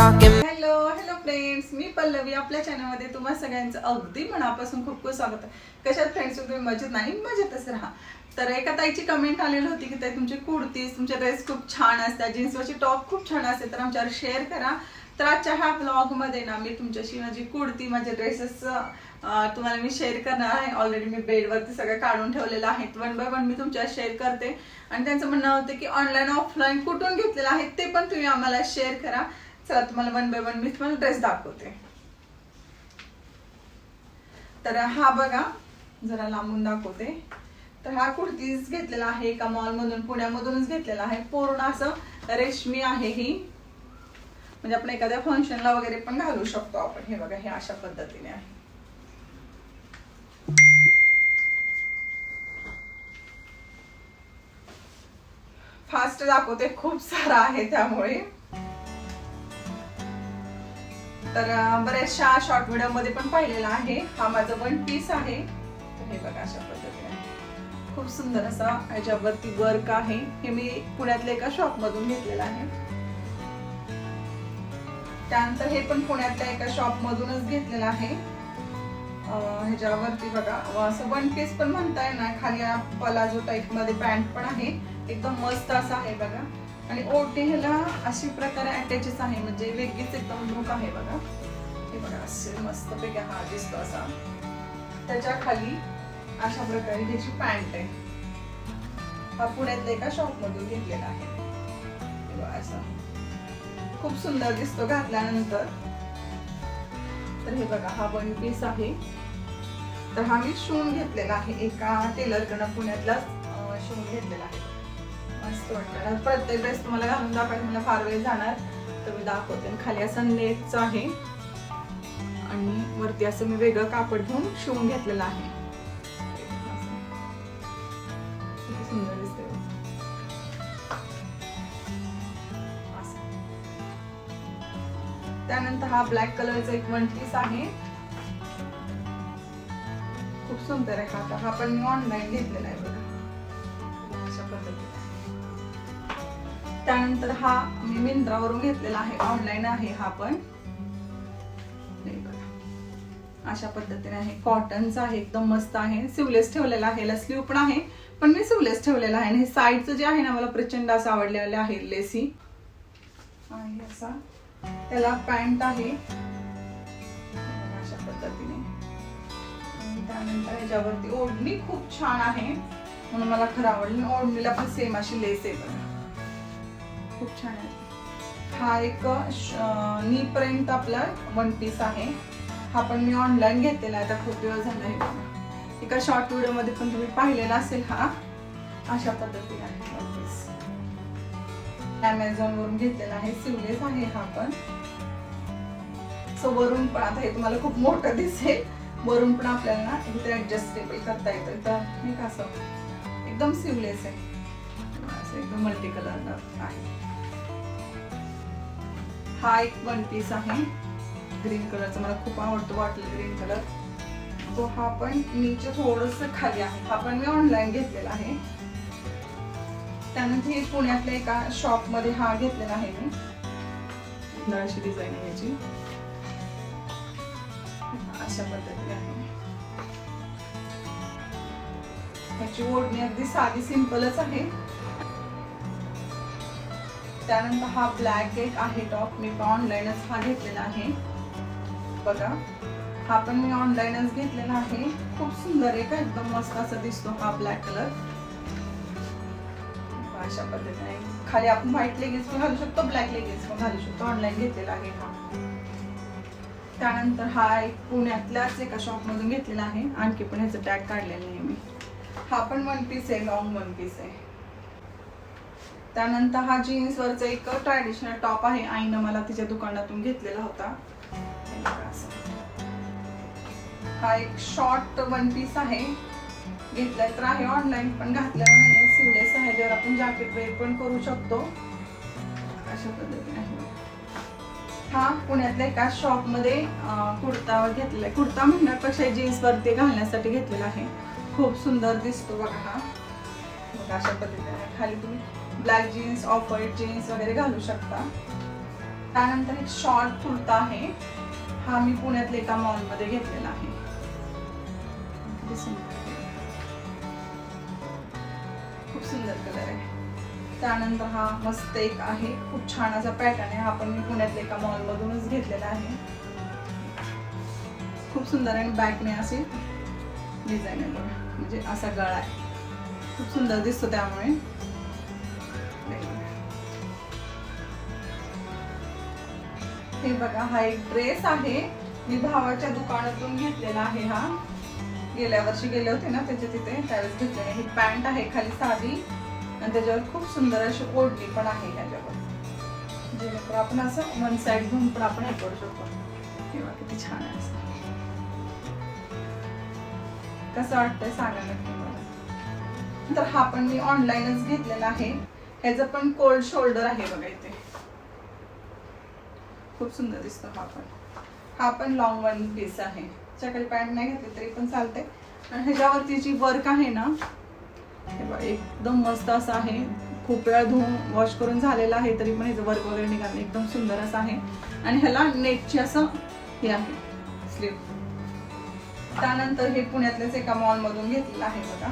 talking. Hello hello friends, मी पल्लवी आपल्या चॅनलमध्ये तुम्हा सगळ्यांचं अगदी मनापासून खूप खूप स्वागत आहे. कशात फ्रेंड्स तुम्ही मजेत नाही मजेतच राहा. तर एका ताईची कमेंट आलेली होती की ताई तुमची कुर्तीज तुमचे ड्रेस खूप छान असतात, जीन्सवरची टॉप खूप छान असते, तर आमच्यावर शेअर करा. तर आजच्या ह्या ब्लॉगमध्ये ना मी तुमच्याशी माझी कुर्ती माझे ड्रेसेस तुम्हाला मी शेअर करणार आहे. ऑलरेडी मी बेडवरती सगळं काढून ठेवलेलं आहे, वन बाय वन मी तुमच्या शेअर करते. आणि त्यांचं म्हणणं होतं की ऑनलाईन ऑफलाईन कुठून घेतलेलं आहे ते पण तुम्ही आम्हाला शेअर करा. चला तुम्हाला वन बाय वन मी तुम्हाला ड्रेस दाखवते. तर हा बघा, जरा लांबून दाखवते. तर हा कुर्तीज घेतलेला आहे एका मॉल मधून, पुण्यामधूनच घेतलेला आहे. पूर्ण असं रेशमी आहे ही, म्हणजे आपण एखाद्या फंक्शनला वगैरे पण घालू शकतो आपण. हे बघा, हे अशा पद्धतीने आहे. फास्ट दाखवते, खूप सारा आहे त्यामुळे. तर बऱ्याचशा शॉर्ट व्हिडिओ मध्ये पण पाहिलेला आहे. हा माझा वन पीस आहे. हे बघा अशा पद्धतीने खूप सुंदर असा ह्याच्यावरती वर्क आहे. हे मी पुण्यातल्या एका शॉप मधून घेतलेलं आहे. त्यानंतर हे पण पुण्यातल्या एका शॉप मधूनच घेतलेलं आहे. ह्याच्यावरती बघा असं वन पीस पण म्हणता येणार, खाली पलाजो टाईप मध्ये पॅन्ट पण आहे. एकदम मस्त असा आहे बघा. आणि ओटी ह्याला अशी प्रकारे अटॅचेस आहे, म्हणजे वेगळीच एकदम लुक आहे बघा. हे बघा असे मस्त पैकी हा दिसतो असा. त्याच्या खाली अशा प्रकारे ह्याची पॅन्ट आहे. हा पुण्यातल्या एका शॉप मधून घेतलेला आहे. हे बघा असा खूप सुंदर दिसतो घातल्यानंतर. तर हे बघा हा वन पीस आहे. तर हा मी शिवून घेतलेला आहे एका टेलर कडून, पुण्यातला शिवून घेतलेला आहे. मस्त वाटतं. प्रत्येक ड्रेस तुम्हाला घालून दाखवायला मला फार वेळ जाणार, तर मी दाखवते. खाली असं नेटच आहे आणि वरती असं मी वेगळं कापड घेऊन शिवून घेतलेलं आहे. सुंदर दिसते. त्यानंतर हा ब्लॅक कलरचा एक वन पीस आहे. खूप सुंदर आहे. हा पण मी ऑनलाईन घेतलेला आहे बघा अशा पद्धतीने. त्यानंतर हा मी मिंत्रावरून घेतलेला आहे, ऑनलाईन आहे हा पण. अशा पद्धतीने आहे. कॉटनचा आहे, एकदम मस्त आहे. सिवलेस ठेवलेला आहे, याला स्लीव पण आहे पण मी सिवलेस ठेवलेला आहे. आणि साईडचं जे आहे ना मला प्रचंड असं आवडलेलं आहे. लेसी आहे असा. त्याला पॅन्ट आहे अशा पद्धतीने. त्यानंतर ह्याच्यावरती ओढणी खूप छान आहे म्हणून मला खरं आवडली. ओढणीला पण सेम अशी लेस आहे बघा, खूप छान आहे. हा एक नी पर्यंत आपला वन पीस आहे. हा पण मी ऑनलाईन घेतलेला आहे, आता खूप दिवस झाला आहे बघा. एका शॉर्ट व्हिडिओ मध्ये पण तुम्ही पाहिलेला असेल. हा अशा पद्धतीने आहे वन पीस. अमेझॉन वरून घेतलेला आहे. सिवलेस आहे हा पण. सो वरून पण आता हे तुम्हाला खूप मोठं दिसेल, वरून पण आपल्याला इथे ऍडजस्टेबल करता येतं. तर हे कसं एकदम सिवलेस आहे, एकदम मल्टी कलर आहे. हा एक वन पीस आहे ग्रीन कलरचा, मला खूप आवडतो बॉटल ग्रीन कलर. तो हा पण नीचे थोडस खाली आहे. हा पण मी ऑनलाईन घेतलेला आहे. त्यानंतर हे पुण्यातल्या एका शॉप मध्ये हा घेतलेला आहे मी. अशी डिझाईन आहे याची, अशा पद्धतीने आहे. याची ओढणी अगदी साधी सिंपलच आहे. त्यानंतर हा ब्लॅक एक आहे टॉप, मी ऑनलाईनच हा घेतलेला आहे बघा. हा पण मी ऑनलाईनच घेतलेला आहे. खूप सुंदर आहे का, एकदम मस्त असा दिसतो हा ब्लॅक कलर. अशा पद्धतीने खाली आपण व्हाईट लेगिन्स पण घालू शकतो, ब्लॅक लेगिन्स पण घालू शकतो. ऑनलाईन घेतलेला आहे हा. त्यानंतर हा एक पुण्यातल्याच एका शॉप मधून घेतलेला आहे. आणखी पण ह्याचं टॅग काढलेलं आहे मी. हा पण वन पीस आहे, लॉंग वन पीस आहे. त्यानंतर हा जीन्स वरचा एक ट्रॅडिशनल टॉप आहे. आईनं मला तिच्या दुकानातून घेतलेला होता. हा एक शॉर्ट वन पीस आहे. घेतलाय तर आहे ऑनलाईन, पण घातलेला नाही. सिवलेस आहे, ज्यावर आपण जॅकेट वेअर पण करू शकतो अशा पद्धतीने आहे. हा पुण्यातल्या एका शॉप मध्ये कुर्ता घेतलेला आहे. कुर्ता म्हणण्यापेक्षा जीन्स वरती घालण्यासाठी घेतलेला आहे. खूप सुंदर दिसतो बघा हा. अशा पद्धतीने खाली तुम्ही black jeans, off white jeans वगैरे घालू शकता. त्यानंतर एक शॉर्ट कुर्ता आहे, हा मी पुण्यातल्या एका मॉल मध्ये घेतलेला आहे. खूप सुंदर कलर आहे. त्यानंतर हा मस्त एक आहे, खूप छान असा पॅटर्न आहे, हा पण मी पुण्यातल्या एका मॉल मधूनच घेतलेला आहे. खूप सुंदर आहे. बॅकने असे डिझाईन आहे बघा, म्हणजे असा गळा आहे, खूप सुंदर दिसतो. त्यामुळे हे बघा, हा एक ड्रेस आहे, मी भावाच्या दुकानातून घेतलेला आहे. हा गेल्या वर्षी गेले होते ना त्याच्या तिथे, त्यावेळेस घेतलेला. ही पॅन्ट आहे खाली साधी, आणि त्याच्यावर खूप सुंदर अशी ओढणी पण आहे ह्याच्यावर, जेणेकरून आपण असं वन साइड घेऊन पण आपण हे करू शकतो. तेव्हा किती छान आहे. असं कसं वाटतंय सांगा नक्की मला. तर हा पण मी ऑनलाईनच घेतलेला आहे. ह्याचं पण कोल्ड शोल्डर आहे बघा इथे, खूप सुंदर दिसतो. हा पण लॉंग वन पीस आहे, चकली पॅन्ट नाही घेतली तरी पण चालते. आणि ह्याच्यावरती जी वर्क आहे ना, हे बघा एकदम मस्त असं आहे. खूप वेळा धुवून वॉश करून झालेला आहे तरी पण ह्याचं वर्क वगैरे निघालं, एकदम सुंदर असं आहे. आणि ह्याला नेटची असं हे आहे स्लीव. त्यानंतर हे पुण्यातल्याच एका मॉल मधून घेतलेलं आहे बघा.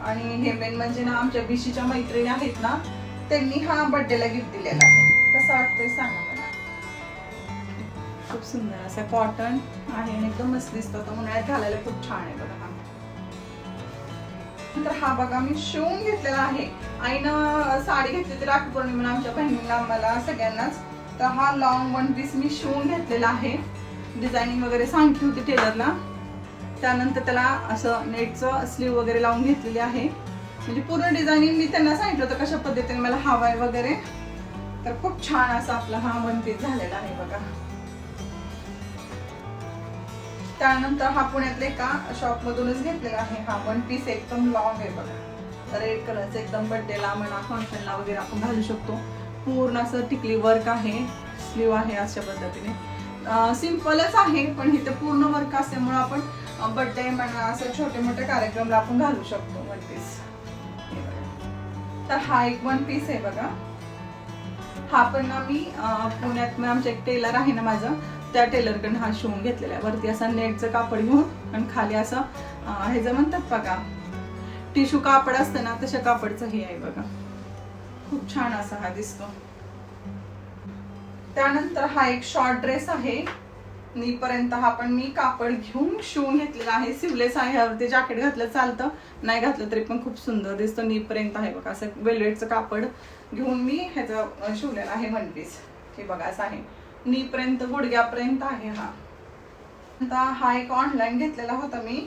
आणि हे मेन म्हणजे ना, आमच्या बीशीच्या मैत्रिणी आहेत ना, त्यांनी हा बर्थडेला गिफ्ट दिलेला आहे. कसं वाटतंय सांगा मला. खूप सुंदर असा कॉटन आहे आणि एकदम मस्त दिसतो, तो उन्हाळ्यात घालायला खूप छान आहे बघा. नंतर हा बघा मी शिवून घेतलेला आहे. आईनं साडी घेतली होती राखी पौर्णिमेला आमच्या बहिणीला, मला सगळ्यांनाच. तर हा लॉंग वन पीस मी शिवून घेतलेला आहे. डिझायनिंग वगैरे सांगितली होती टेलरला. त्यानंतर त्याला असं नेटचं स्लीव वगैरे लावून घेतलेली आहे. म्हणजे पूर्ण डिझायनिंग मी त्यांना सांगितलं होतं कशा पद्धतीने मला हवाय वगैरे. तर खूप छान असा आपला हा वन पीस झालेला आहे बघा. त्यानंतर हा पुण्यातल्या एका शॉप मधूनच घेतलेला आहे. हा वन पीस एकदम लॉंग आहे बघा, रेड कलरचं, एकदम बर्थडेला म्हणा फंक्शनला वगैरे आपण घालू शकतो. पूर्ण असं टिकली वर्क आहे, स्लीव आहे अशा पद्धतीने. सिंपलच आहे पण इथे पूर्ण वर्क असल्यामुळे आपण बर्थडे म्हणा असं छोटे मोठे कार्यक्रमला आपण घालू शकतो वन पीस. तर हा एक वन पीस आहे बघा. हा पण ना मी पुण्यात आमचं एक टेलर आहे ना माझं, त्या टेलरकडून हा शिवून घेतलेला आहे. वरती असा नेटचं कापड घेऊन आणि खाली असं हे जे म्हणतात बघा टिश्यू कापड असतं ना, तशा कापडचं हे आहे बघा. खूप छान असा हा दिसतो. त्यानंतर हा एक शॉर्ट ड्रेस आहे, नीपर्यंत. हा पण मी कापड घेऊन शिवून घेतलेला आहे. सिवलेस आहे, ह्यावरती जॅकेट घातलं चालतं, नाही घातलं तरी पण खूप सुंदर दिसतं. नीपर्यंत आहे बघा, असं वेल्वेटचं कापड घेऊन मी ह्याचं शिवलेलं आहे वन पीस. हे बघा असं आहे, नीपर्यंत गुडघ्यापर्यंत आहे. आता हा एक ऑनलाईन घेतलेला होता मी,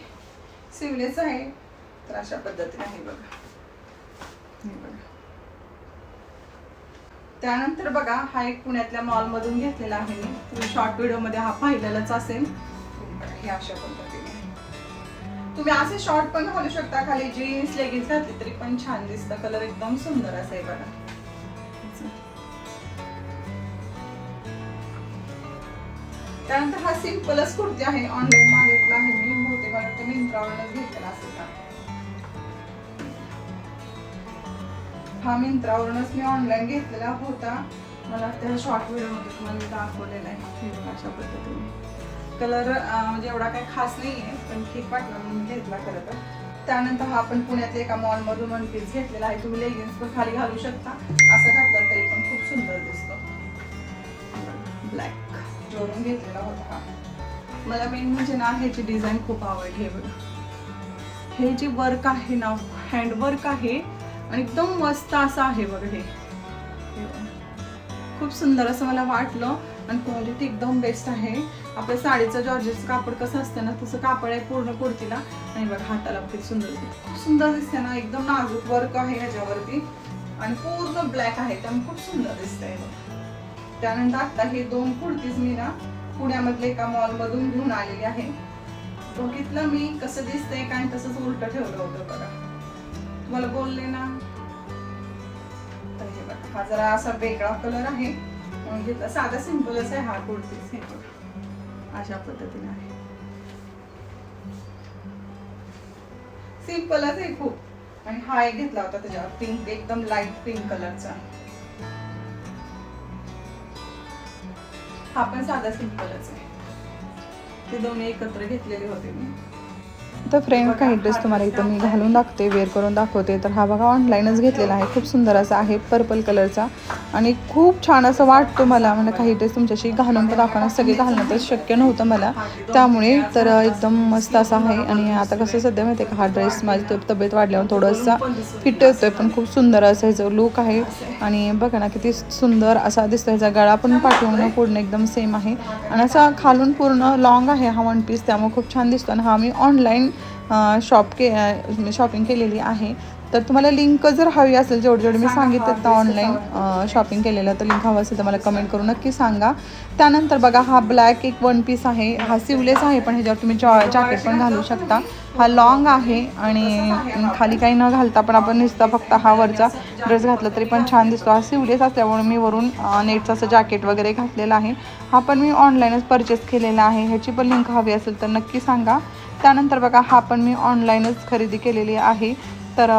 सिवलेस आहे. तर अशा पद्धतीने आहे बघा. त्यानंतर बघा हा एक पुण्यातल्या मॉल मधून घेतलेला आहे मी. तुम्ही शॉर्ट व्हिडिओ मध्ये हा पाहिलेलाच असेल. हे अशा पद्धतीने तुम्ही असे शॉर्ट पण घालू शकता, खाली जीन्स लेगिन्स घातली तरी पण छान दिसतं. कलर एकदम सुंदर असा आहे बघा. त्यानंतर हा सिंपलच कुर्ती आहे, ऑनलाईन मागितला आहे मी, बहुतेक मला ते मिंत्रावरूनच घेतलेला असेल का. हा मिंत्रावरूनच मी ऑनलाईन घेतलेला होता. मला त्या शॉर्ट व्हिडिओ मध्ये तुम्हाला दाखवलेला आहे. अशा पद्धतीने कलर म्हणजे एवढा काही खास नाहीये, पण ठीक वाटला म्हणून घेतला खरं तर. त्यानंतर हा आपण पुण्यातल्या एका मॉल मधून वन पीस घेतलेला आहे. तुम्ही लेगिन्स पण खाली घालू शकता, असं घातलं तरी पण खूप सुंदर दिसतो. ब्लॅक जोडून घेतलेला होता हा. मला मेन म्हणजे ना ह्याची डिझाईन खूप आवडली आहे बघा. हे जे वर्क आहे ना, हँड वर्क आहे आणि एकदम मस्त असं आहे बघा. हे खूप सुंदर असं मला वाटलं आणि क्वालिटी एकदम बेस्ट आहे. आपल्या साडीचं जॉर्जेटचं कापड कसं असतं ना, तसं कापड आहे पूर्ण कुर्तीला. आणि बघा हाताला किती सुंदर दिसते, खूप सुंदर दिसते ना. एकदम नाजूक वर्क आहे ह्याच्यावरती आणि पूर्ण ब्लॅक आहे, त्यामुळे खूप सुंदर दिसतंय. त्यानंतर आता हे दोन कुर्तीज मी ना पुण्यामधल्या एका मॉल मधून घेऊन आलेली आहे. बघितलं मी कसं दिसतंय काय, तसंच उलट ठेवलं होतं बघा. तुम्हाला बोलले ना. तर हे बघा, हा जरा असा वेगळा कलर आहे म्हणून घेतला. साधा सिंपलच आहे हा कुर्तीज. हे बघा अशा पद्धतीने आहे, सिंपलच आहे खूप. आणि हा एक घेतला होता त्याच्यावर पिंक, एकदम लाईट पिंक कलरचा. हा पण साधा सिंपलच आहे, ते दोन्ही एकत्र घेतलेले होते मी. तर फ्रेंड काही ड्रेस तुम्हाला इथं मी घालून दाखवते, वेअर करून दाखवते. तर हा बघा ऑनलाईनच घेतलेला आहे, खूप सुंदर असा आहे पर्पल कलरचा आणि खूप छान असं वाटतो मला. म्हणजे काही ड्रेस तुमच्याशी घालून पण दाखवणं सगळे घालणं तर शक्य नव्हतं मला, त्यामुळे तर एकदम मस्त असा आहे. आणि आता कसं सध्या माहिती आहे का, हा ड्रेस माझी तब्येत वाढल्यावर थोडासा फिट होतोय, पण खूप सुंदर असं ह्याचं लुक आहे. आणि बघा ना किती सुंदर असा दिसतो, ह्याचा गळा पण पाठवून पूर्ण एकदम सेम आहे आणि असा खालून पूर्ण लॉंग आहे हा वन पीस, त्यामुळे खूप छान दिसतो. आणि हा मी ऑनलाईन शॉपिंग केलेली आहे. तर तुम्हाला लिंक जर हवी असेल, जेवढे मी सांगितलं तर ऑनलाईन शॉपिंग केलेलं, तर लिंक हवं असेल तर मला कमेंट करून नक्की सांगा. त्यानंतर बघा हा ब्लॅक एक वन पीस आहे, हा सिवलेस आहे, पण ह्याच्यावर तुम्ही जॅकेट पण घालू शकता. हा लॉंग आहे आणि खाली काही न घालता पण आपण नुसता फक्त हा वरचा ड्रेस घातला तरी पण छान दिसतो. हा सिवलेस असल्यामुळे मी वरून नेटचं असं जॅकेट वगैरे घातलेलं आहे. हा पण मी ऑनलाईनच परचेस केलेला आहे, ह्याची पण लिंक हवी असेल तर नक्की सांगा. त्यानंतर बघा हा पण मी ऑनलाईनच खरेदी केलेली आहे. तर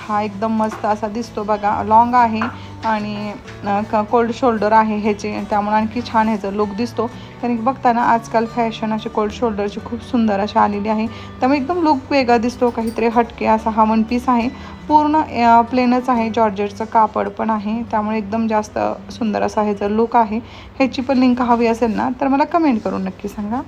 हा एकदम मस्त असा दिसतो बघा, लॉंग आहे आणि कोल्ड शोल्डर आहे ह्याचे, त्यामुळे आणखी छान ह्याचं लुक दिसतो. कारण की बघताना आजकाल फॅशन असे कोल्ड शोल्डरची खूप सुंदर अशी आलेली आहे, त्यामुळे एकदम लुक वेगळा दिसतो, काहीतरी हटके असा हा वन पीस आहे. पूर्ण प्लेनच आहे, जॉर्जेटचं कापड पण आहे, त्यामुळे एकदम जास्त सुंदर असा ह्याचं लुक आहे. ह्याची पण लिंक हवी असेल ना तर मला कमेंट करून नक्की सांगा.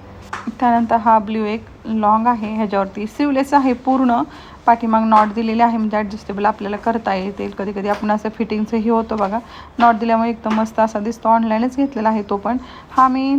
त्यानंतर हा ब्ल्यू एक लॉंग आहे, ह्याच्यावरती सिवलेस आहे, पूर्ण पाठीमाग नॉट दिलेले आहे, म्हणजे ॲडजस्टेबल आपल्याला करता येतील. कधी कधी आपण असं फिटिंगचंही होतं बघा, नॉट दिल्यामुळे एकदम मस्त असा दिसतो. ऑनलाईनच घेतलेला आहे तो पण, हा मी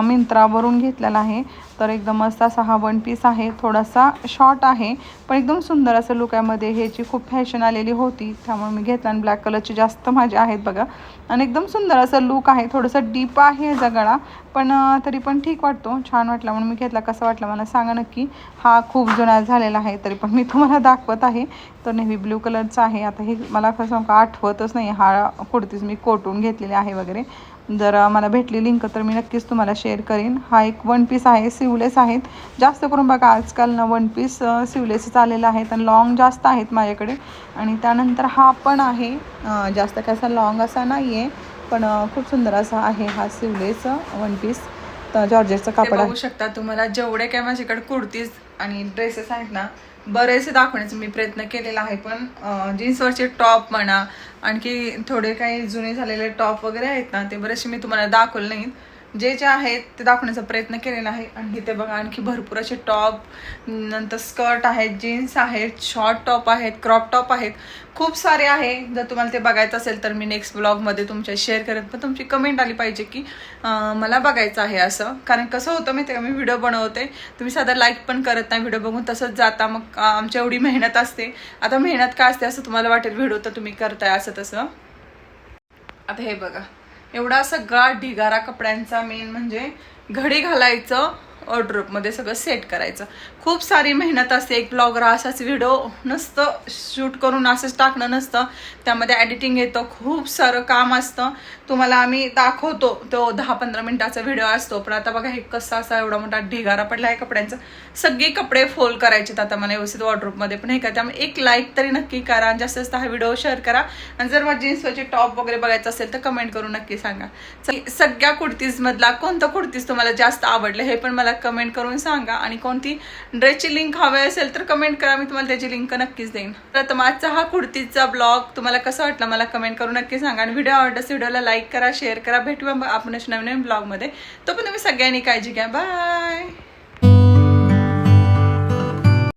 मिंत्रावरून घेतलेला आहे. तर एकदम मस्त असा हा वन पीस आहे, थोडासा शॉर्ट आहे पण एकदम सुंदर असं लुकामध्ये. ह्याची खूप फॅशन आलेली होती त्यामुळे मी घेतला आणि ब्लॅक कलरची जास्त माझे आहेत बघा. आणि एकदम सुंदर असं लुक आहे, थोडंसं डीप आहे ह्याचा गळा, पण तरी पण ठीक वाटतो, छान वाटला म्हणून मी घेतला. कसा वाटला मला सांगा नक्की. हा खूप जुना झालेला आहे तरी पण मी तुम्हाला दाखवत आहे. तो नेव्ही ब्ल्यू कलरचा आहे. आता हे मला कसं आठवतच नाही हा कुर्तीज मी कोटून घेतलेली आहे वगैरे. जर मला भेटली लिंक तर मी नक्कीच तुम्हाला शेअर करीन. हा एक वन पीस आहे, सिवलेस आहेत जास्त करून बघा, आजकाल ना वन पीस सिवलेसच आलेला आहेत आणि लॉंग जास्त आहेत माझ्याकडे. आणि त्यानंतर हा पण आहे, जास्त काय असा लॉंग असा नाही आहे पण खूप सुंदर असा आहे हा सिवलेस वन पीस, जॉर्जेटचं कापड आहे. बघू शकता तुम्हाला जेवढे काय माझ्याकडे कुर्तीज आणि ड्रेसेस आहेत ना, बरेचसे दाखवण्याचा मी प्रयत्न केलेला आहे, पण जीन्सवरचे टॉप म्हणा, आणखी थोडे काही जुने झालेले टॉप वगैरे आहेत ना, ते बरेचसे मी तुम्हाला दाखवले नाहीत. जे आहेत ते दाखवण्याचा प्रयत्न केलेला आहे. आणि इथे बघा आणखी भरपूर असे टॉप, नंतर स्कर्ट आहेत, जीन्स आहेत, शॉर्ट टॉप आहेत, क्रॉप टॉप आहेत, खूप सारे आहे. जर तुम्हाला ते बघायचं असेल तर मी नेक्स्ट ब्लॉगमध्ये तुमच्या शेअर करेन, पण तुमची कमेंट आली पाहिजे की मला बघायचं आहे असं. कारण कसं होतं माहिती आहे का, मी व्हिडिओ बनवते, तुम्ही साधा लाईक पण करत नाही, व्हिडिओ बघून तसंच जाता, मग आमची एवढी मेहनत असते. आता मेहनत काय असते असं तुम्हाला वाटेल, व्हिडिओ तर तुम्ही करताय असं तसं. आता हे बघा, एवढा सगळा ढिगारा कपड्यांचा, मेन म्हणजे घडी घालायचं, वॉर्डरोबमध्ये सगळं सेट करायचं, खूप सारी मेहनत असते. एक ब्लॉगर असाच व्हिडिओ नसतं शूट करून असंच टाकणं नसतं, त्यामध्ये एडिटिंग येतं, खूप सारं काम असतं. तुम्हाला आम्ही दाखवतो, तो 10-15 मिनिटाचा व्हिडिओ असतो, पण आता बघा हे कसं असा एवढा मोठा ढिगारा पडला आहे कपड्यांचा. सगळे कपडे फोल्ड करायचे आता मला व्यवस्थित वॉर्डरोबमध्ये, पण हे का, त्यामुळे एक लाईक तरी नक्की करा, जास्त जास्त हा व्हिडिओ शेअर करा. आणि जर मला जीन्सवरचे टॉप वगैरे बघायचं असेल तर कमेंट करून नक्की सांगा. सगळ्या कुर्तीजमधला कोणतं कुर्तीज तुम्हाला जास्त आवडलं हे पण मला कमेंट करून सांगा. आणि कोणती ड्रेसची लिंक हवी असेल तर कमेंट करा, मी तुम्हाला त्याची लिंक नक्कीच देईन. तर आजचा हा कुर्तीचा ब्लॉग तुम्हाला कसा वाटला मला कमेंट करून नक्की सांगा. आणि व्हिडिओ आवडल्यास व्हिडिओला लाईक करा, शेअर करा. भेटूया आपण नवीन ब्लॉगमध्ये. तो पण तुम्ही सगळ्यांनी काळजी घ्या. बाय.